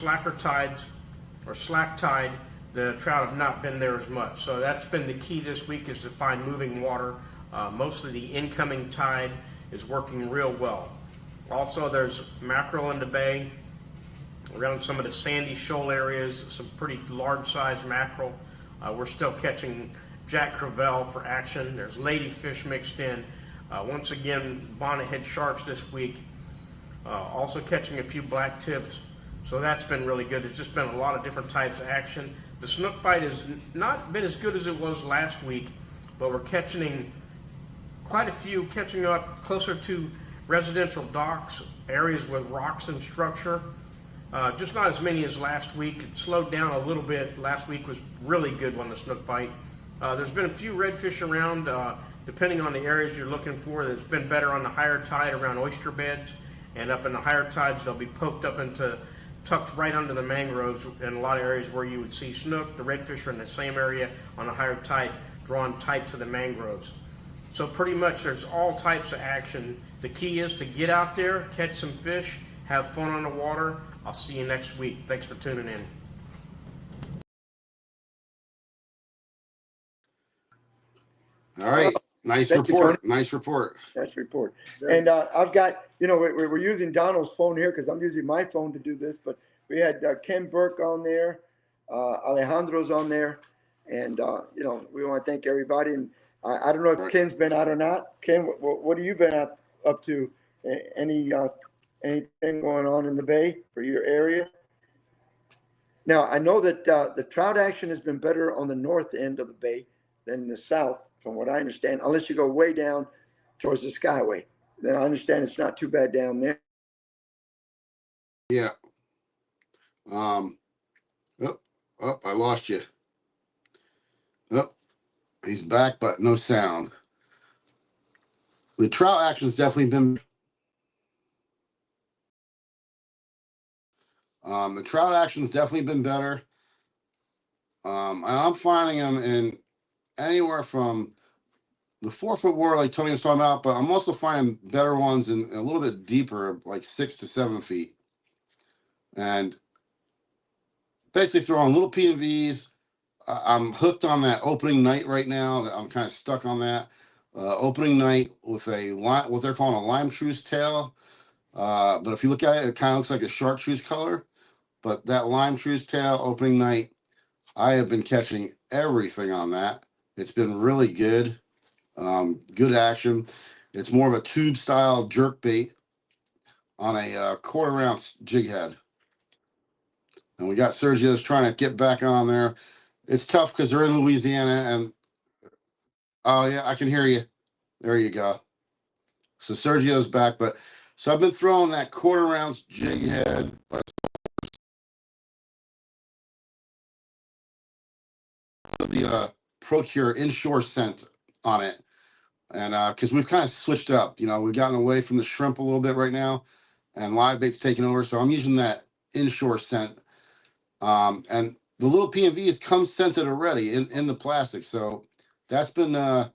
slacker tides or slack tide, the trout have not been there as much. So that's been the key this week, is to find moving water. Mostly the incoming tide is working real well. Also, there's mackerel in the bay around some of the sandy shoal areas, some pretty large sized mackerel. We're still catching Jack Crevalle for action. There's ladyfish mixed in. Once again, bonnethead sharks this week. Also catching a few black tips. So that's been really good. There's just been a lot of different types of action. The snook bite has not been as good as it was last week, but we're catching quite a few, catching up closer to residential docks, areas with rocks and structure. Just not as many as last week. It slowed down a little bit. Last week was really good on the snook bite. There's been a few redfish around, depending on the areas you're looking for. It's been better on the higher tide around oyster beds, and up in the higher tides they'll be poked up into, tucked right under the mangroves in a lot of areas where you would see snook. The redfish are in the same area on a higher tide, drawn tight to the mangroves. So pretty much there's all types of action. The key is to get out there, catch some fish, have fun on the water. I'll see you next week. Thanks for tuning in. All right. Nice Thank you, report. Tony. Nice report. Nice report. And I've got, we're using Donald's phone here because I'm using my phone to do this, but we had Ken Burke on there, Alejandro's on there, and, we want to thank everybody. And I don't know if Ken's been out or not. Ken, what have you been up to? Anything going on in the Bay for your area? Now, I know that the trout action has been better on the north end of the Bay than the south, from what I understand, unless you go way down towards the Skyway. Then I understand it's not too bad down there. Yeah. I lost you. Oh, he's back, but no sound. The trout action's definitely been. The trout action's definitely been better. And I'm finding them in anywhere from the 4 foot water, like Tony was talking about, but I'm also finding better ones in a little bit deeper, like 6 to 7 feet. And basically throwing little PNVs. I'm hooked on that opening night right now. I'm kind of stuck on that opening night with what they're calling a lime truce tail. But if you look at it, it kind of looks like a chartreuse color. But that lime truce tail opening night, I have been catching everything on that. It's been really good. Good action. It's more of a tube style jerk bait on a 1/4 ounce jig head. And we got Sergio's trying to get back on there. It's tough because they're in Louisiana, and oh yeah, I can hear you. There you go. So Sergio's back, but so I've been throwing that 1/4 ounce jig head. The Procure inshore scent on it, and because we've kind of switched up, we've gotten away from the shrimp a little bit right now, and live bait's taking over. So I'm using that inshore scent, and the little PNVs come scented already in the plastic, so that's been a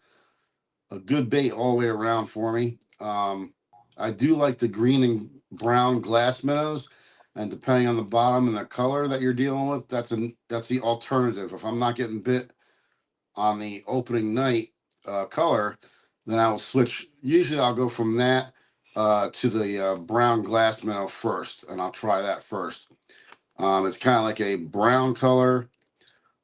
good bait all the way around for me. I do like the green and brown glass minnows, and depending on the bottom and the color that you're dealing with, that's the alternative. If I'm not getting bit on the opening night color, then I will switch. Usually I'll go from that to the brown glass minnow first, and I'll try that first. It's kind of like a brown color,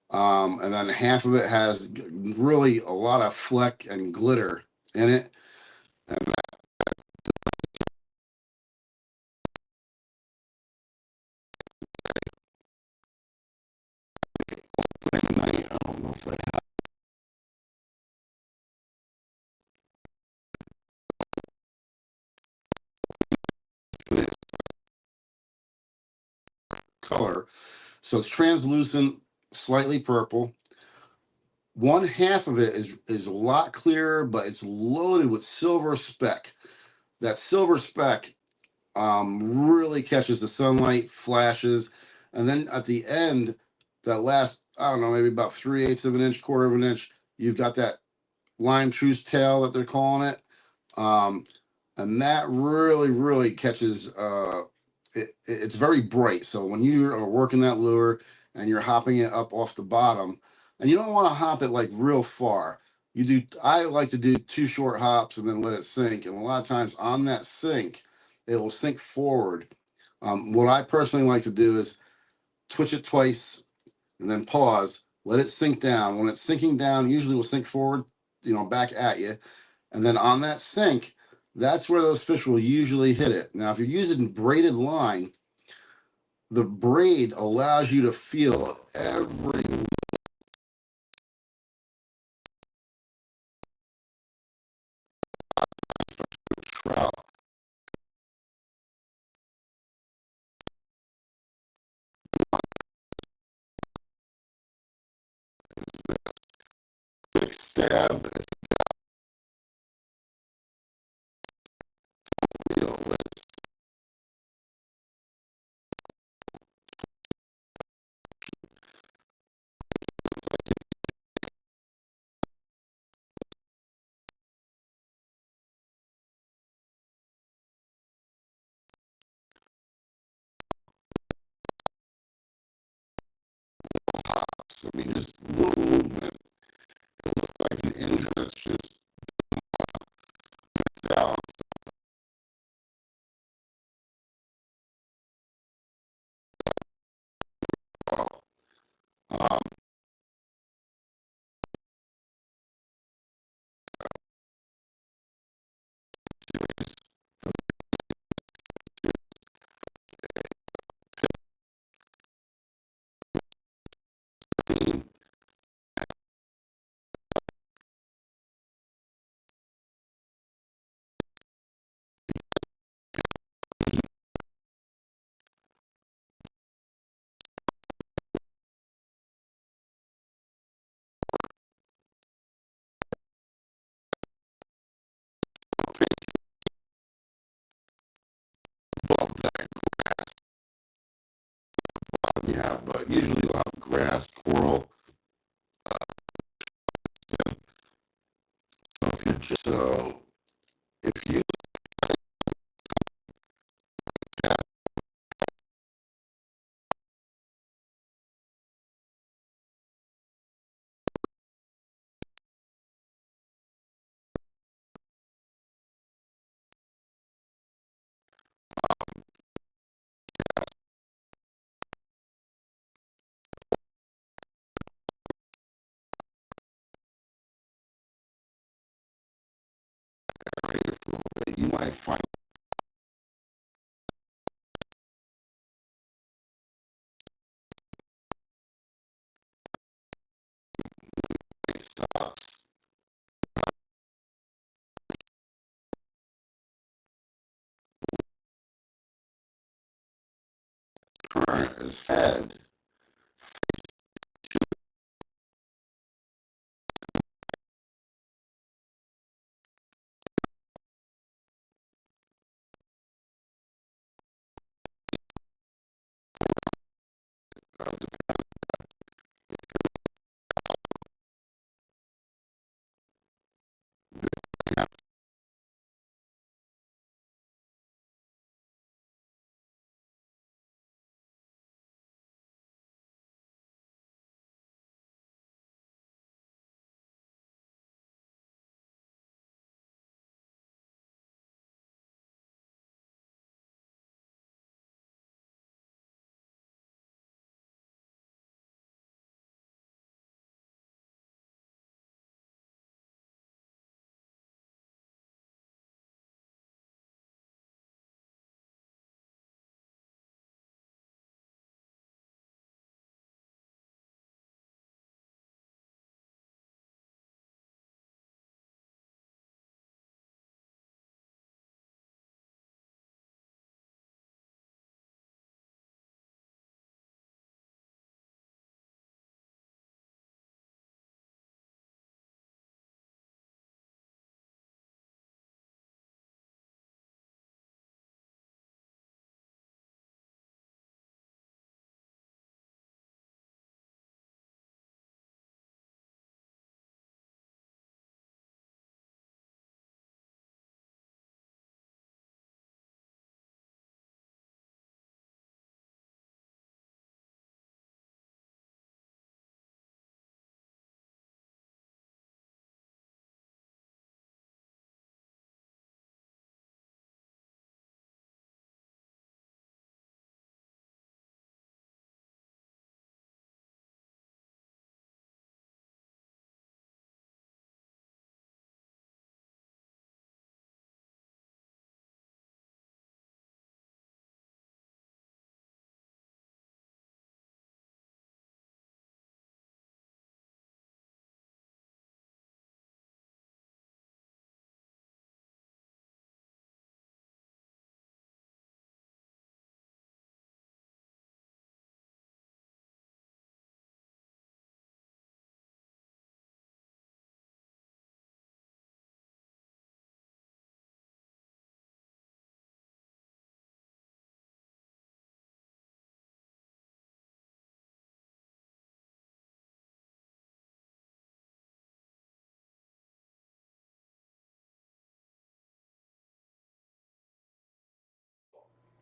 and then half of it has really a lot of fleck and glitter in it. And I don't know if I have color. So it's translucent, slightly purple. 1/2 of it is a lot clearer, but it's loaded with silver speck. That silver speck really catches the sunlight, flashes, and then at the end, that last, I don't know, maybe about 3/8 of an inch, 1/4 of an inch, you've got that lime truce tail that they're calling it, and that really catches it's very bright. So when you are working that lure and you're hopping it up off the bottom, and you don't want to hop it like real far. You do. I like to do 2 short hops and then let it sink. And a lot of times on that sink, it will sink forward. What I personally like to do is twitch it twice and then pause, let it sink down. When it's sinking down, usually will sink forward, back at you. And then on that sink, that's where those fish will usually hit it. Now, if you're using braided line, the braid allows you to feel every trout. Quick stab, feel it. Hops. I mean, just little movement. It looks like an engine that's just down. Um, yeah, but usually you'll have grass, coral. So if you you might find stops. Current is fed.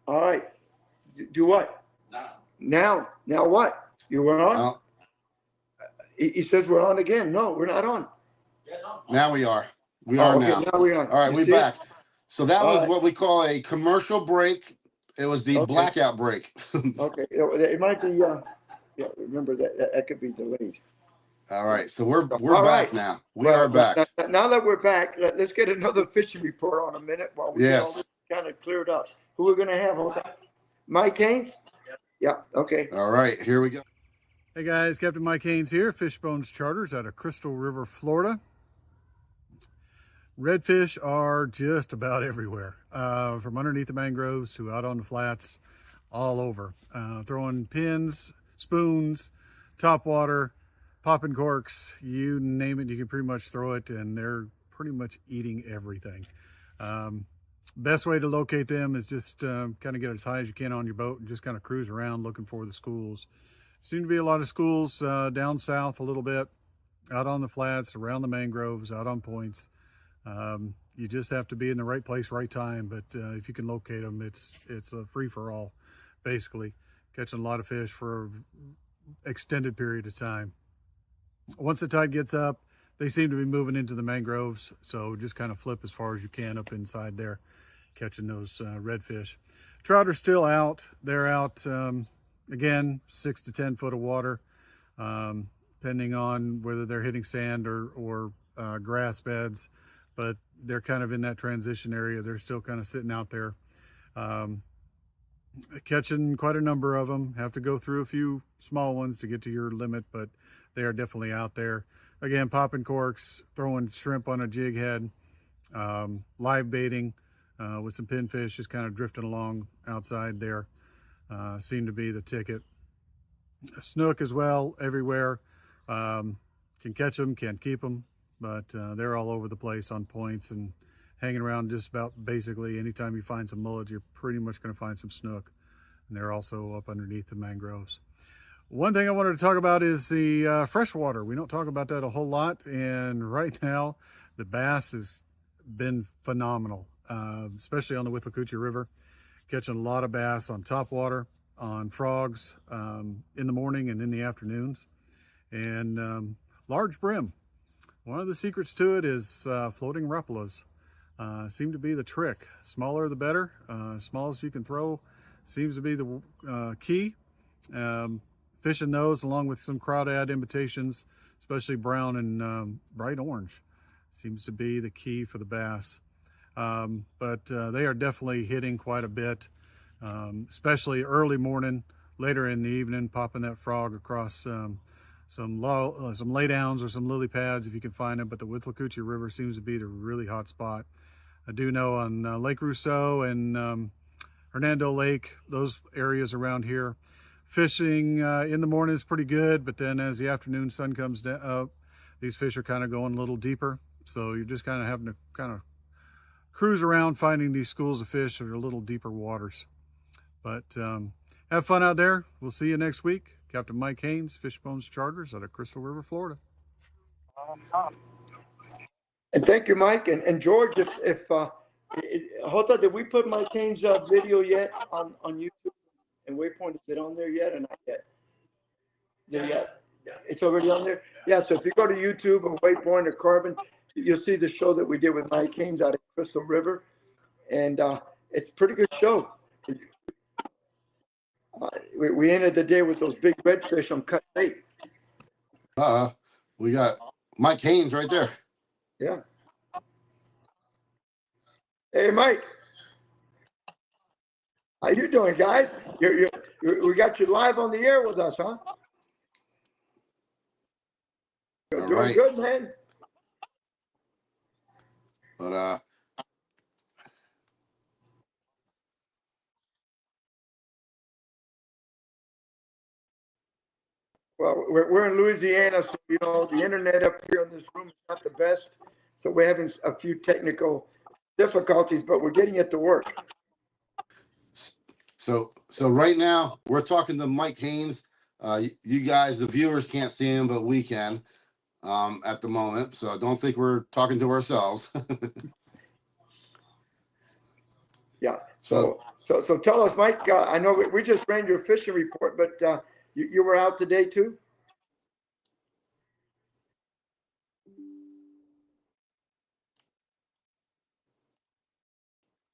All right. Do what? Now what? You were on? Uh, He says we're on again. No, we're not on. now we are. We Oh, are okay, now. now we're on. All right, You we see it? back. So that All was right. what we call a commercial break. It was the Okay. blackout break. Okay, it might be, yeah, remember that could be delayed. All right, so we're All back right. now. We Well, are back. Now that we're back, let's get another fishing report on a minute while we get all Yes. this kind of cleared up. Who we're gonna have? Hold on. Mike Haynes? Yeah, okay. All right, here we go. Hey guys, Captain Mike Haynes here, Fishbones Charters out of Crystal River, Florida. Redfish are just about everywhere, from underneath the mangroves to out on the flats, all over. Throwing pins, spoons, topwater, popping corks, you name it, you can pretty much throw it, and they're pretty much eating everything. Best way to locate them is just kind of get as high as you can on your boat and just kind of cruise around looking for the schools. Seem to be a lot of schools down south a little bit, out on the flats, around the mangroves, out on points. You just have to be in the right place, right time. But if you can locate them, it's a free for all, basically. Catching a lot of fish for an extended period of time. Once the tide gets up, they seem to be moving into the mangroves. So just kind of flip as far as you can up inside there, catching those redfish. Trout are still out. They're out, again, 6 to 10 foot of water, depending on whether they're hitting sand or grass beds. But they're kind of in that transition area. They're still kind of sitting out there. Catching quite a number of them. Have to go through a few small ones to get to your limit, but they are definitely out there. Again, popping corks, throwing shrimp on a jig head, live baiting with some pinfish just kind of drifting along outside there. Seem to be the ticket. Snook as well, everywhere. Can catch them, can't keep them. But they're all over the place on points and hanging around just about basically anytime you find some mullet, you're pretty much going to find some snook. And they're also up underneath the mangroves. One thing I wanted to talk about is the freshwater. We don't talk about that a whole lot. And right now, the bass has been phenomenal, especially on the Withlacoochee River. Catching a lot of bass on topwater, on frogs in the morning and in the afternoons. And large brim. One of the secrets to it is floating rapalas. Seem to be the trick. Smaller the better. Smallest you can throw seems to be the key. Fishing those along with some crawdad imitations, especially brown and bright orange, seems to be the key for the bass. But they are definitely hitting quite a bit, especially early morning, later in the evening, popping that frog across some laydowns or some lily pads if you can find them. But the Withlacoochee River seems to be the really hot spot. I do know on Lake Rousseau and Hernando Lake, those areas around here, fishing in the morning is pretty good, but then as the afternoon sun comes up, these fish are kind of going a little deeper. So you're just kind of having to kind of cruise around finding these schools of fish that are a little deeper waters. But have fun out there. We'll see you next week. Captain Mike Haynes, Fishbones Charters out of Crystal River, Florida. And thank you, Mike. And George, Jota, did we put Mike Haynes' video yet on YouTube? And Waypoint, is it on there yet or not yet? Yeah. It's already on there? Yeah, so if you go to YouTube or Waypoint or Carbon, you'll see the show that we did with Mike Haynes out of Crystal River. And it's a pretty good show. We ended the day with those big redfish on cut bait. We got Mike Haynes right there. Yeah. Hey, Mike. How you doing, guys? We got you live on the air with us, huh? You're doing right. good, man. But Well, we're in Louisiana, so you know the internet up here in this room is not the best. So we're having a few technical difficulties, but we're getting it to work. so right now we're talking to Mike Haynes. You guys, the viewers, can't see him, but we can at the moment. So don't think we're talking to ourselves. Yeah. So So tell us, Mike, I know we just ran your fishing report, but you were out today too?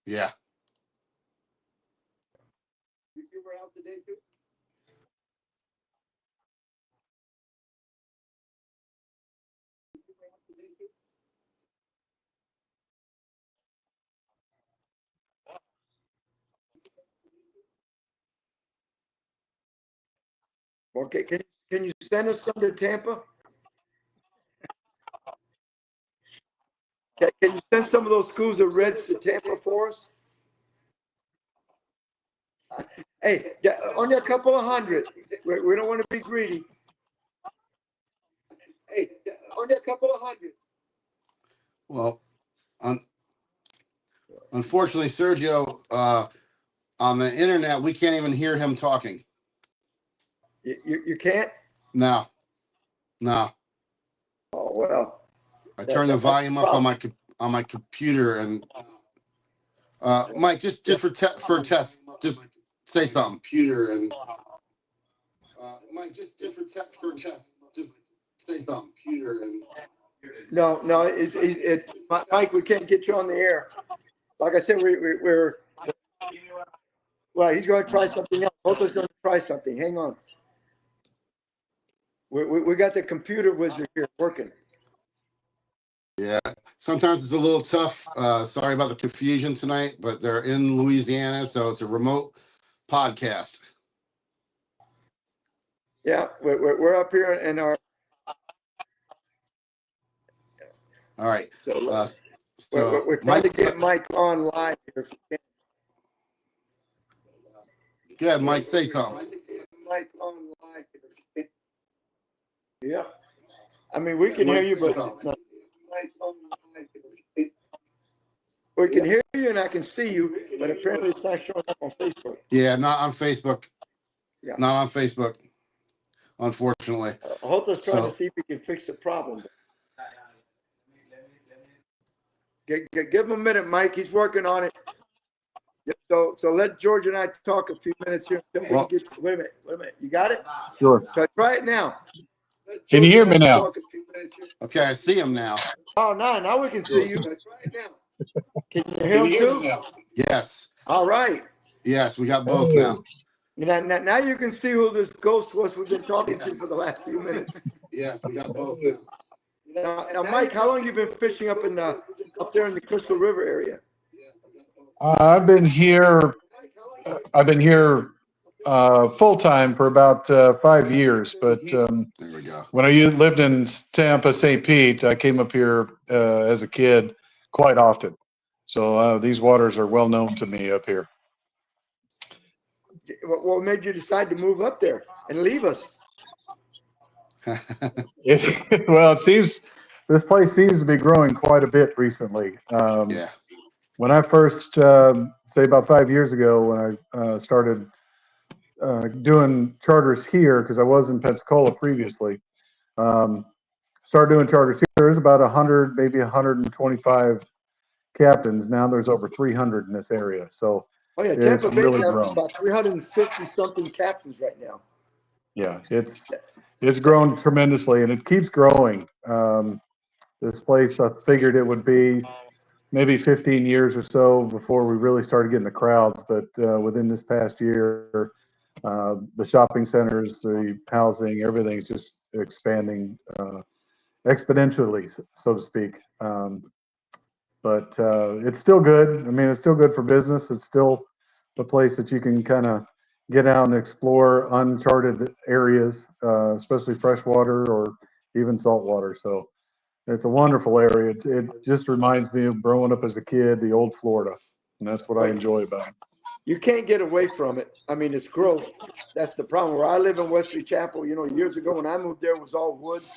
yeah, You were out today too? Okay, can you send us some to Tampa? Can you send some of those schools of Reds to Tampa for us? Hey, only a couple of hundred. We don't want to be greedy. Hey, only a couple of hundred. well, unfortunately, Sergio, on the internet, we can't even hear him talking. You can't? No, no. Oh, well. I turned the volume up on my computer, and Mike, just for test, just say something. Computer and Mike, just for test, just say something. Computer and No, Mike, we can't get you on the air. Like I said, we're well, he's going to try something else. Hota's going to try something. Hang on. We got the computer wizard here working. yeah, sometimes it's a little tough. Sorry about the confusion tonight, but they're in Louisiana, so it's a remote podcast. Yeah, we're up here in our. All right. So, So we're trying Mike, to get Mike on live here. go ahead, Mike, say something. Mike on live here. Yeah. I mean, we can hear you, but we can hear you and I can see you, but apparently it's not showing up on Facebook. Yeah, not on Facebook. Yeah. Not on Facebook, unfortunately. Hota's trying So- to see if we can fix the problem. Give him a minute, Mike. He's working on it. Yep, so let George and I talk a few minutes here. Wait a minute. You got it? Sure. Try it now. Can you hear me now? Okay, I see him now. Oh, now we can see you. Can you hear him too? Yes, All right. yes, we got both now. Now you can see who this ghost was we've been talking to for the last few minutes. Yes, we got both now. Now, Mike, how long you been fishing up there in the Crystal River area? I've been here full time for about 5 years, but There we go. when I lived in Tampa, St. Pete, I came up here as a kid quite often. So these waters are well known to me up here. What made you decide to move up there and leave us? Well, it seems this place seems to be growing quite a bit recently. Yeah, When I first, say about 5 years ago, when I started doing charters here, because I was in Pensacola previously, started doing charters here. There's about 100, maybe 125 captains. Now there's over 300 in this area. So Oh yeah, it's Tampa Bay really has grown. about 350 something captains right now. Yeah, it's grown tremendously, and it keeps growing. This place, I figured it would be maybe 15 years or so before we really started getting the crowds. But within this past year, the shopping centers, the housing, everything's just expanding exponentially, so to speak. But it's still good. I mean, it's still good for business. It's still the place that you can kind of get out and explore uncharted areas, especially freshwater or even saltwater. So it's a wonderful area. It just reminds me of growing up as a kid, the old Florida, and that's what I enjoy about it. You can't get away from it. I mean, it's growth. That's the problem. Where I live in Wesley Chapel, years ago when I moved there, it was all woods.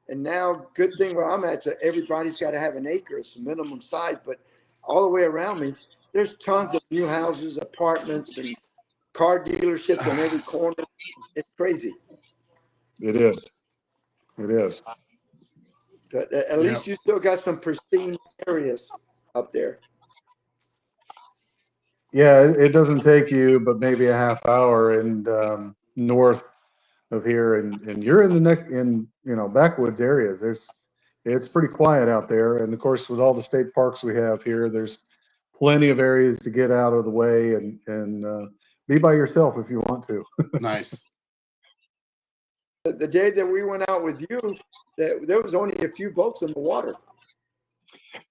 And now, good thing where I'm at, everybody's got to have an acre. It's the minimum size. But all the way around me, there's tons of new houses, apartments, and car dealerships on every corner. It's crazy. It is. It is. But at least you still got some pristine areas up there. Yeah, it doesn't take you, but maybe a half hour and north of here, and you're in the backwoods areas. It's pretty quiet out there, and of course, with all the state parks we have here, there's plenty of areas to get out of the way and be by yourself if you want to. Nice. The day that we went out with you, there was only a few boats in the water.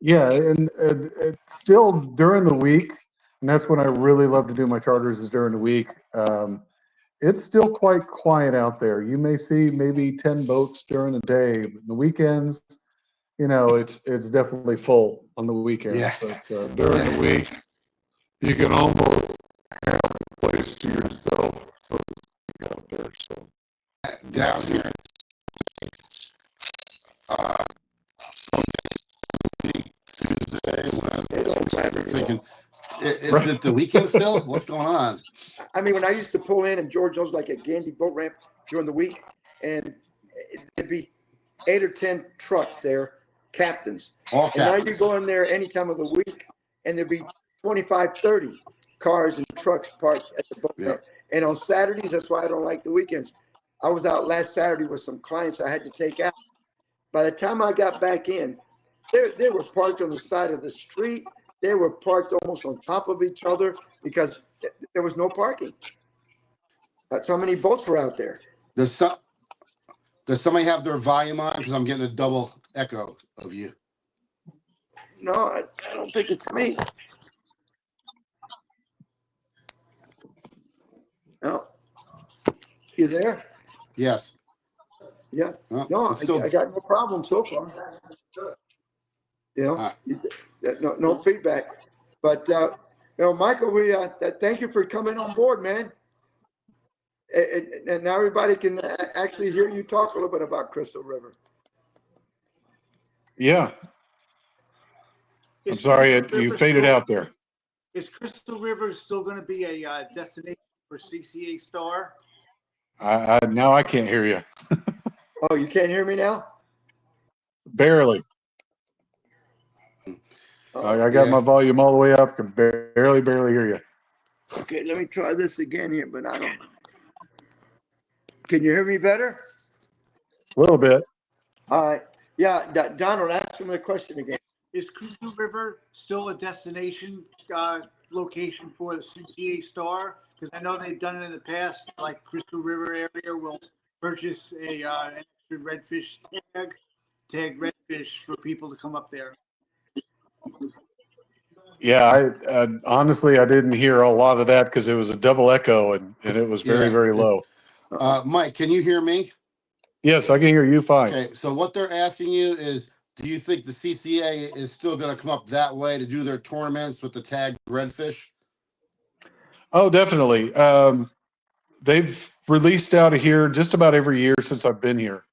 Yeah, and it's still during the week, and that's when I really love to do my charters is during the week. It's still quite quiet out there. You may see maybe 10 boats during the day, but the weekends, it's definitely full on the weekends. Yeah. But during the week, you can almost have a place to yourself, so to speak, out there. So Down here. Tuesday, Wednesday, thinking, is it the weekend still? What's going on? I mean, when I used to pull in, and George knows, like a Gandy boat ramp during the week, and it'd be 8 or 10 trucks there, captains. All And now you captains. go in there any time of the week, and there'd be 25, 30 cars and trucks parked at the boat ramp. And on Saturdays, that's why I don't like the weekends. I was out last Saturday with some clients I had to take out. By the time I got back in, they were parked on the side of the street. They were parked almost on top of each other because there was no parking. That's how many boats were out there. Does somebody have their volume on? Because I'm getting a double echo of you. No, I don't think it's me. No. You there? Yes. Yeah. Oh, No, it's still, I got no problem so far. No feedback. But Michael, we thank you for coming on board, man. And now everybody can actually hear you talk a little bit about Crystal River. yeah, I'm sorry you faded out there. Is Crystal River still going to be a destination for CCA Star? Now I can't hear you. Oh, you can't hear me now? Barely. Oh, I got my volume all the way up. Can barely hear you. okay, let me try this again here, but I don't. Can you hear me better? A little bit. All right. Yeah, Donald, ask him the question again. Is Crystal River still a destination location for the CCA Star? Because I know they've done it in the past, like Crystal River area will purchase an extra redfish tag redfish for people to come up there. Yeah, I honestly I didn't hear a lot of that because it was a double echo and it was very low. Mike, can you hear me? Yes, I can hear you fine. Okay, so what they're asking you is, do you think the CCA is still going to come up that way to do their tournaments with the tagged redfish? Oh, definitely. They've released out of here just about every year since I've been here.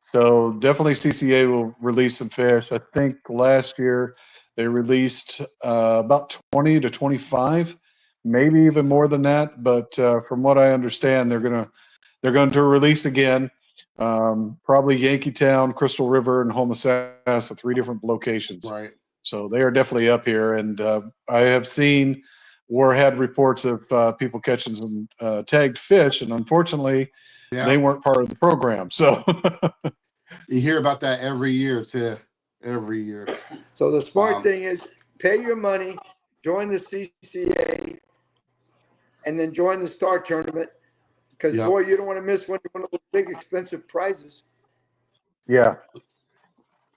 So definitely CCA will release some fish. I think last year they released about 20 to 25, maybe even more than that. But from what I understand, they're going to release again. Probably Yankeetown, Crystal River, and Homosassa, 3 different locations. Right. So they are definitely up here. And I have seen or had reports of people catching some tagged fish, and unfortunately, they weren't part of the program. So you hear about that every year too. Every year. So the smart thing is pay your money, join the CCA, and then join the Star Tournament. Because boy, you don't want to miss one of those big expensive prizes. Yeah.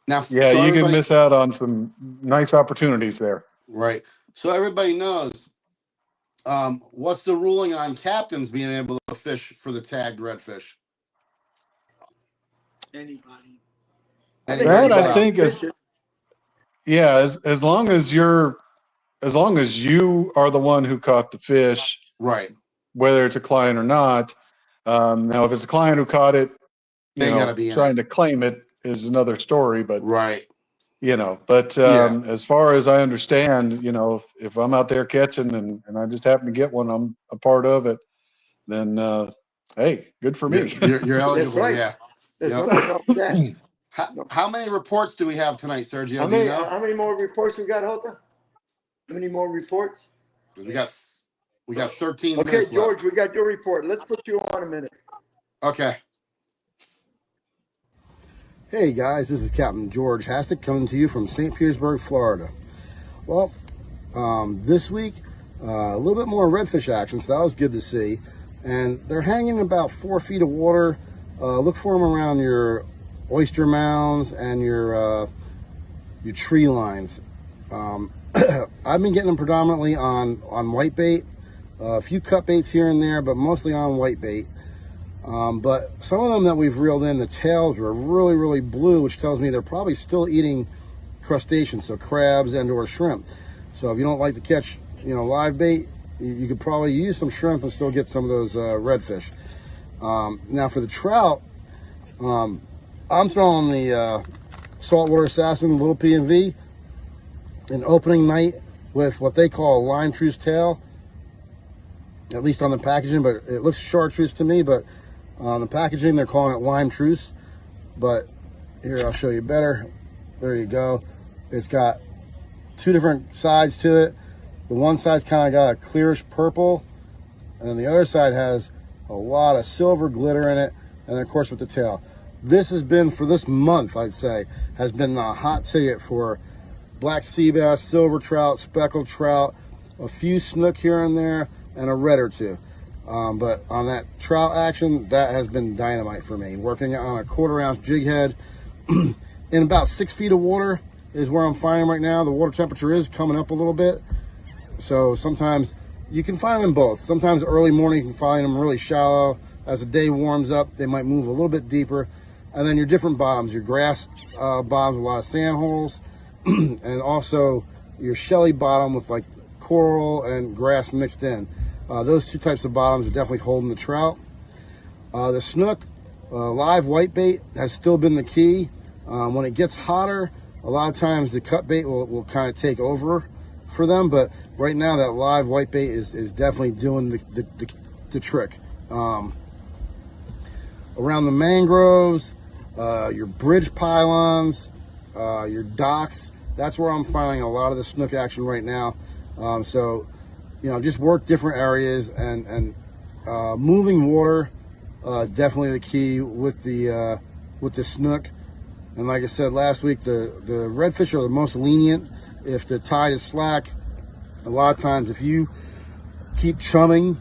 Now, yeah, so you can miss out on some nice opportunities there. Right. So everybody knows, what's the ruling on captains being able to fish for the tagged redfish? Anybody. That I think is, yeah, as long as you are the one who caught the fish, right? Whether it's a client or not. Now, if it's a client who caught it, trying to claim it is another story. But right, as far as I understand, if I'm out there catching and I just happen to get one, I'm a part of it. Then, hey, good for me. You're eligible. That's right. Yeah. There's nothing wrong with that. How many reports do we have tonight, Sergio? How many more reports we got, Hota? How many more reports? 'Cause we got 13 Okay, minutes George, left. we got your report. Let's put you on a minute. Okay. Hey guys, this is Captain George Hastic coming to you from St. Petersburg, Florida. Well, this week, a little bit more redfish action, so that was good to see. And they're hanging about 4 feet of water. Look for them around your oyster mounds and your tree lines. I've been getting them predominantly on whitebait, a few cut baits here and there, but mostly on whitebait. But some of them that we've reeled in, the tails were really, really blue, which tells me they're probably still eating crustaceans, so crabs and or shrimp. So if you don't like to catch, live bait, you could probably use some shrimp and still get some of those redfish. Now for the trout, I'm throwing the Saltwater Assassin Little P&V an opening night with what they call a lime truce tail, at least on the packaging, but it looks chartreuse to me, but on the packaging they're calling it lime truce. But here, I'll show you better. There you go. It's got two different sides to it. The one side's kind of got a clearish purple, and then the other side has a lot of silver glitter in it, and then of course with the tail. This has been, for this month, I'd say, has been the hot ticket for black sea bass, silver trout, speckled trout, a few snook here and there, and a red or two. But on that trout action, that has been dynamite for me. Working on a 1/4 ounce jig head in about 6 feet of water is where I'm finding right now. The water temperature is coming up a little bit, so sometimes you can find them both. Sometimes early morning you can find them really shallow. As the day warms up, they might move a little bit deeper. And then your different bottoms, your grass bottoms with a lot of sand holes, and also your shelly bottom with like coral and grass mixed in. Those two types of bottoms are definitely holding the trout. The snook, live whitebait has still been the key. When it gets hotter, a lot of times the cut bait will kind of take over for them, but right now that live whitebait is definitely doing the trick. Around the mangroves, your bridge pylons, your docks, that's where I'm finding a lot of the snook action right now. So, just work different areas and moving water, definitely the key with the snook. And like I said last week, the redfish are the most lenient. If the tide is slack, a lot of times if you keep chumming,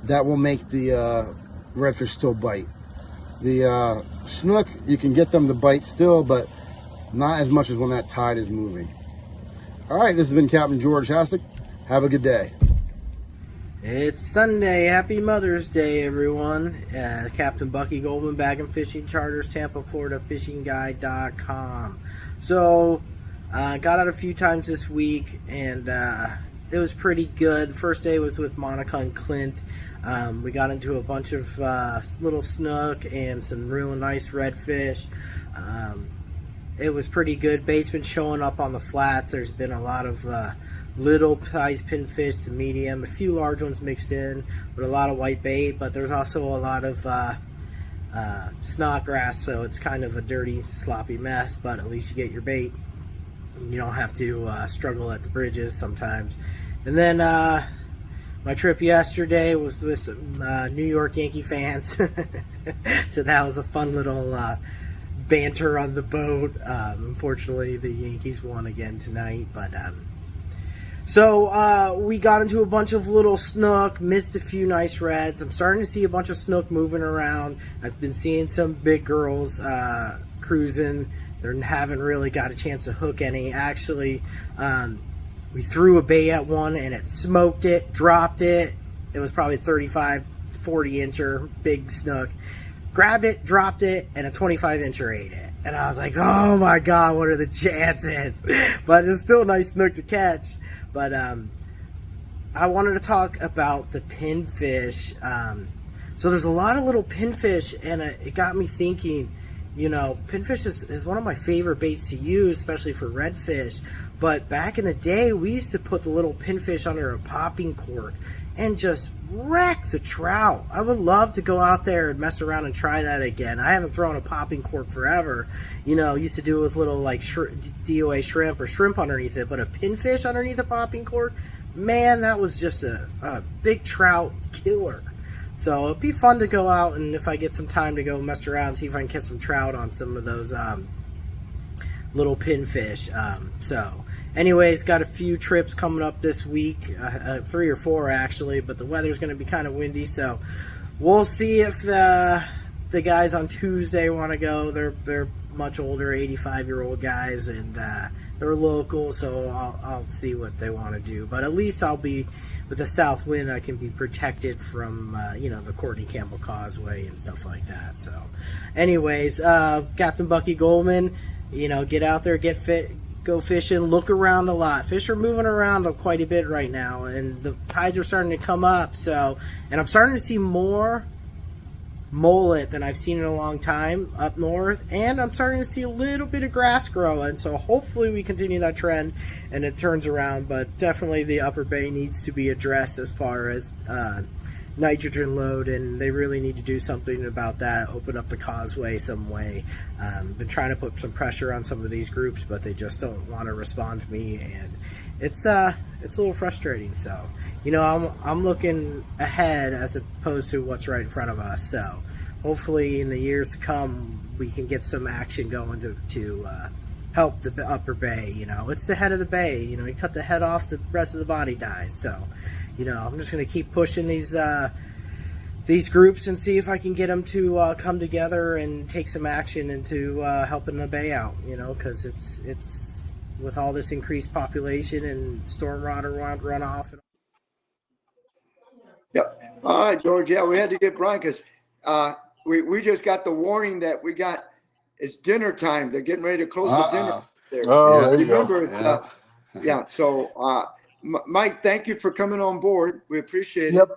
that will make the redfish still bite. The snook, you can get them to bite still, but not as much as when that tide is moving. All right, this has been Captain George Hastic. Have a good day. It's Sunday. Happy Mother's Day, everyone. Captain Bucky Goldman, Baggin' Fishing Charters, Tampa, Florida, FishingGuide.com. So, got out a few times this week, and it was pretty good. The first day was with Monica and Clint. We got into a bunch of little snook and some real nice redfish. It was pretty good. Bait's been showing up on the flats. There's been a lot of little size pinfish to medium, a few large ones mixed in, but a lot of white bait. But there's also a lot of snodgrass, so it's kind of a dirty, sloppy mess, but at least you get your bait. You don't have to struggle at the bridges sometimes. And then my trip yesterday was with some New York Yankee fans. So that was a fun little banter on the boat. Unfortunately, the Yankees won again tonight, but so we got into a bunch of little snook, missed a few nice reds. I'm starting to see a bunch of snook moving around. I've been seeing some big girls cruising. They haven't really got a chance to hook any. Actually, we threw a bait at one and it smoked it, dropped it. It was probably 35, 40 incher, big snook. Grabbed it, dropped it, and a 25 incher ate it. And I was like, oh my God, what are the chances? But it's still a nice snook to catch. But I wanted to talk about the pinfish. So there's a lot of little pinfish, and it got me thinking, pinfish is one of my favorite baits to use, especially for redfish. But back in the day, we used to put the little pinfish under a popping cork and just wreck the trout. I would love to go out there and mess around and try that again. I haven't thrown a popping cork forever. Used to do it with little like DOA shrimp or shrimp underneath it, but a pinfish underneath a popping cork, man, that was just a big trout killer. So it'd be fun to go out, and if I get some time to go mess around, see if I can catch some trout on some of those little pinfish. So anyways, got a few trips coming up this week, 3 or 4 actually, but the weather's going to be kind of windy, so we'll see if the guys on Tuesday want to go. They're much older, 85-year-old guys, and they're local, so I'll see what they want to do. But at least I'll be, with the south wind, I can be protected from, the Courtney Campbell Causeway and stuff like that. So anyways, Captain Bucky Goldman, get out there, get fit, go fishing, look around a lot. Fish are moving around quite a bit right now, and the tides are starting to come up. So, and I'm starting to see more mullet than I've seen in a long time up north, and I'm starting to see a little bit of grass growing, so hopefully we continue that trend and it turns around. But definitely the upper bay needs to be addressed as far as nitrogen load, and they really need to do something about that, open up the causeway some way. Been trying to put some pressure on some of these groups, but they just don't want to respond to me, and it's a little frustrating. So I'm looking ahead as opposed to what's right in front of us. So hopefully in the years to come we can get some action going to help the upper bay. It's the head of the bay. You cut the head off, the rest of the body dies. So I'm just going to keep pushing these groups and see if I can get them to come together and take some action into helping the bay out, because it's with all this increased population and storm water runoff. Yep. All right, George. Yeah, we had to get Brian because we just got the warning that it's dinner time. They're getting ready to close the dinner there. Oh, Yeah. there you go. Remember, it's yeah. So, Mike, thank you for coming on board. We appreciate it. Yep.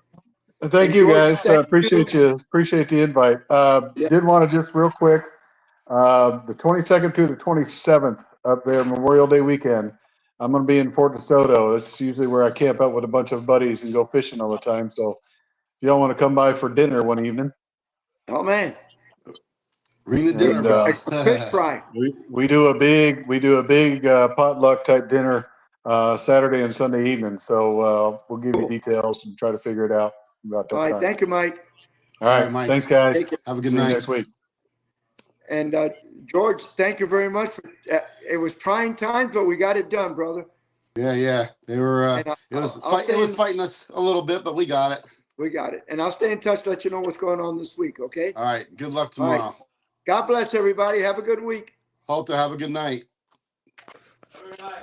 Thank And you, George, guys. thank Appreciate you. Appreciate the invite. Yeah. Did want to just real quick, the 22nd through the 27th up there, Memorial Day weekend, I'm going to be in Fort DeSoto. That's usually where I camp out with a bunch of buddies and go fishing all the time. So if y'all want to come by for dinner one evening, Oh man, Ring the dinner And, bell. fish fry. we do a big potluck type dinner Saturday and Sunday evening. So we'll give you details and try to figure it out about that All right, time. thank you, Mike. All All right, right, Mike. thanks, guys. Take care. Have a good See you night. next week. And George, thank you very much. It was trying times, but we got it done, brother. Yeah. They were. And It was fighting us a little bit, but we got it. we got it. And I'll stay in touch, let you know what's going on this week, okay? All right. Good luck All right. tomorrow. God bless everybody. Have a good week. Hope to have a good night. All right.